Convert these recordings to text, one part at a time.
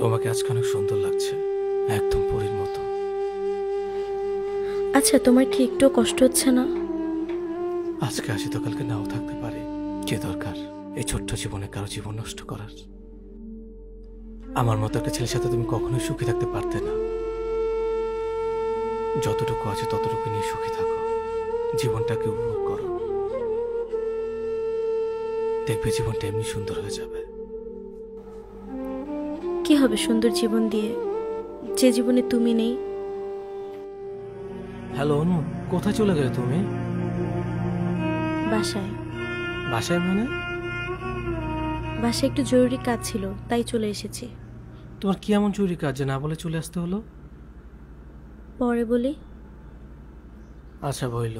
তোমাকে আজকে অনেক সুন্দর লাগছে, একদম পরীর মতো। আচ্ছা, তোমার কি একটু কষ্ট হচ্ছে না? আজকে আসি তো কালকে নাও থাকতে পারে। কি দরকার এই ছোট্ট জীবনে কারো জীবন নষ্ট করার? আমার মতো একটা ছেলের সাথে তুমি কখনোই সুখী থাকতে পারতে না। যতটুকু আছে ততটুকু নিয়ে সুখী থাকো, জীবনটাকে উপভোগ করো। দেখবে জীবনটা এমনি সুন্দর হয়ে যাবে। কি হবে সুন্দর জীবন দিয়ে, যে জীবনে তুমি নেই? হ্যালো অনু, কোথায় চলে গেলে তুমি? বাসায়। বাসায় মানে? বাসায় একটু জরুরি কাজ ছিল, তাই চলে এসেছি। তোমার কি এমন জরুরি কাজ যে না বলে চলে আসতে হলো? পরে বলি। আচ্ছা বইল।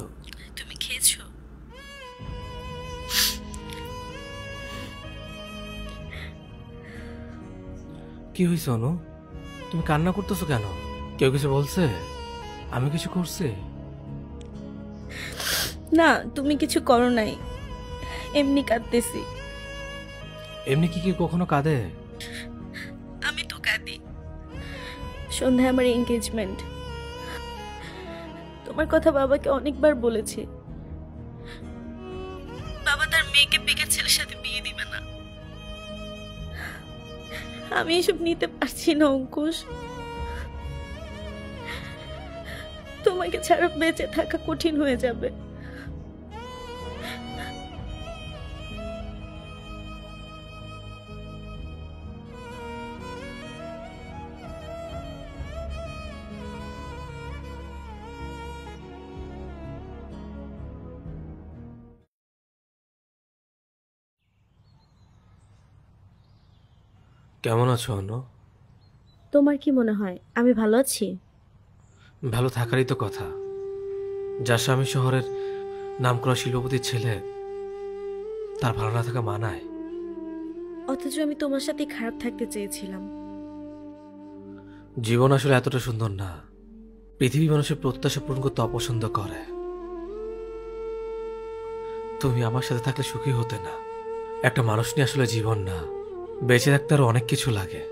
তুমি খেয়েছো? কি হয়েছে অনু? তুমি কান্না করতেছো কেন? কেউ কিছু বলছে? আমি কিছু করছি? না, তুমি কিছু করো নাই, এমনি কাঁদতেছি। এমনি কি কখনো কাঁদে? আমি তো কাঁদি। সন্ধ্যায় আমার এনগেজমেন্ট। তোমার কথা বাবাকে অনেকবার বলেছি। বাবা তার মেয়েকে বেকার ছেলের সাথে বিয়ে দিবে না। আমি এসব নিতে পারছি না অঙ্কুশ। তোমাকে ছাড়া বেঁচে থাকা কঠিন হয়ে যাবে। কেমন আছো অনু? তোমার কি মনে হয় আমি ভালো আছি? ভালো থাকারই তো কথা। যার স্বামী শহরের নামকরা শিল্পপতির ছেলে, তার ভালো না থাকা মানায়? অথচ আমি তোমার সাথে খারাপ থাকতে চেয়েছিলাম। জীবন আসলে এতটা সুন্দর না। পৃথিবী মানুষের প্রত্যাশা পূরণ করতে অপছন্দ করে। তুমি আমার সাথে থাকলে সুখী হতে না। একটা মানুষ নিয়ে আসলে জীবন না, বেঁচে থাকতে আরো অনেক কিছু লাগে।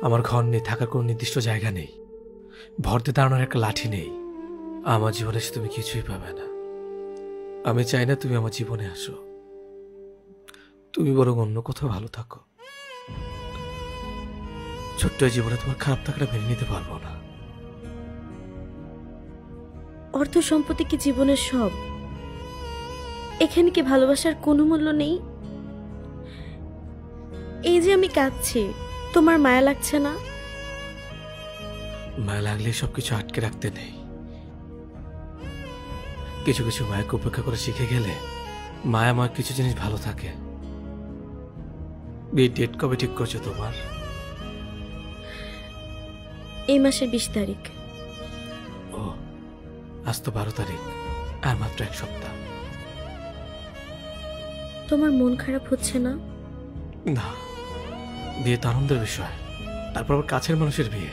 আমার ঘর নেই, থাকার কোনো নির্দিষ্ট জায়গা নেই, ভরতে দাঁড়ানোর একটা লাঠি নেই। আমার জীবনে এসে তুমি কিছুই পাবে না। আমি চাই না তুমি আমার জীবনে আসো। তুমি বরং অন্য কোথাও ভালো থাকো। ছোট্ট এই জীবনে তোমার খারাপ থাকাটা মেনে নিতে পারবো না। অর্থ সম্পত্তি কি জীবনের সব? এখানে কি ভালোবাসার কোনো মূল্য নেই? এই যে আমি কাঁদছি, তোমার মায়া লাগছে না? মায়া লাগলে সবকিছু আটকে রাখতে নেই। কিছু কিছু মায়াকে উপেক্ষা করে শিখে গেলে মায়াময় কিছু জিনিস ভালো থাকে। বিয়ের ডেট কবে ঠিক করছো তোমার? এই মাসের 20 তারিখ। ও, আজ তো 12 তারিখ, আর মাত্র 1 সপ্তাহ। তোমার মন খারাপ হচ্ছে না? না, বিয়ে তো আনন্দের বিষয়, তারপর আবার কাছের মানুষের বিয়ে।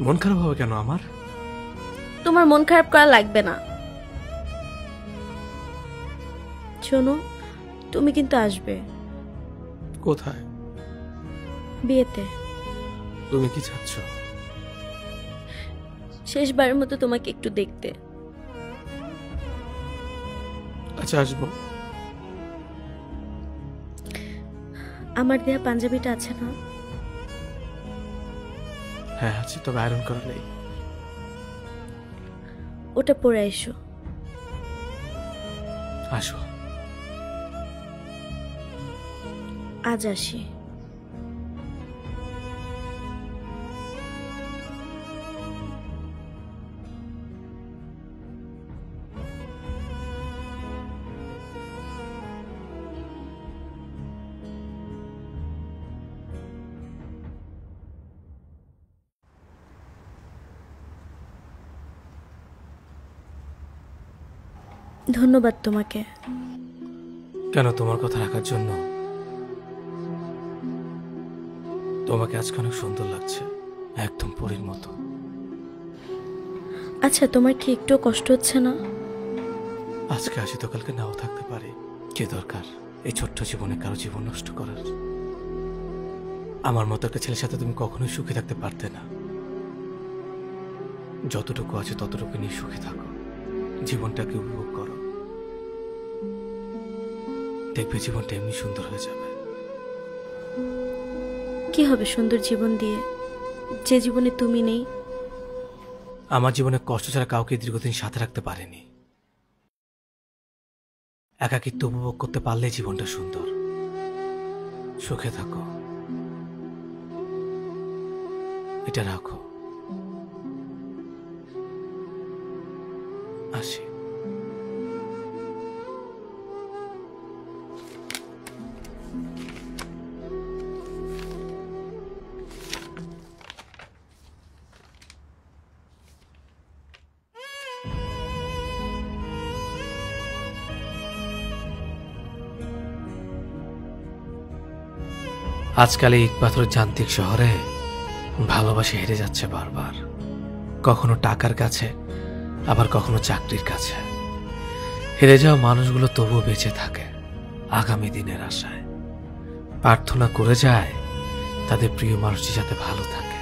মন খারাপ হবে কেন আমার? তোমার মন খারাপ করা লাগবে না। শোনো, তুমি কিন্তু আসবে কোথায়? বিয়েতে। তুমি কি চাচ্ছ? শেষবারের মতো তোমাকে একটু দেখতে। আচ্ছা, আসবো। আমার দেয়া পাঞ্জাবিটা আছে না? হ্যাঁ আছে, তবে আয়রন করা নেই। ওটা পরে এসো। আসো। আজ আসি। ধন্যবাদ তোমাকে। কেন তোমার কথা রাখার জন্য? তোমাকে আজকে অনেক সুন্দর লাগছে, একদম পরীর মতো। আচ্ছা, তোমার কি একটু কষ্ট হচ্ছে না? আজকে আসি তো কালকে নাও থাকতে পারে। কি দরকার এই ছোট্ট জীবনে কারো জীবন নষ্ট করার? আমার মতো একটা ছেলের সাথে তুমি কখনোই সুখে থাকতে পারতে না। যতটুকু আছে ততটুকু নিয়ে সুখে থাকো, জীবনটাকে উপভোগ করো, দেখবে জীবনটা এমনি সুন্দর হয়ে যাবে। কি হবে সুন্দর জীবন দিয়ে, যে জীবনে তুমি নেই? আমার জীবনে কষ্ট ছাড়া কাউকে দীর্ঘদিন সাথে রাখতে পারেনি। একাকিত্ব উপভোগ করতে পারলে জীবনটা সুন্দর। সুখে থাকো, এটা রাখো। আসি। আজকাল এই ইট পাথরের যান্ত্রিক শহরে ভালোবাসা হেরে যাচ্ছে বারবার, কখনো টাকার কাছে, আবার কখনো চাকরির কাছে। হেরে যাওয়া মানুষগুলো তবুও বেঁচে থাকে আগামী দিনের আশায়, প্রার্থনা করে যায় তাদের প্রিয় মানুষটি যাতে ভালো থাকে।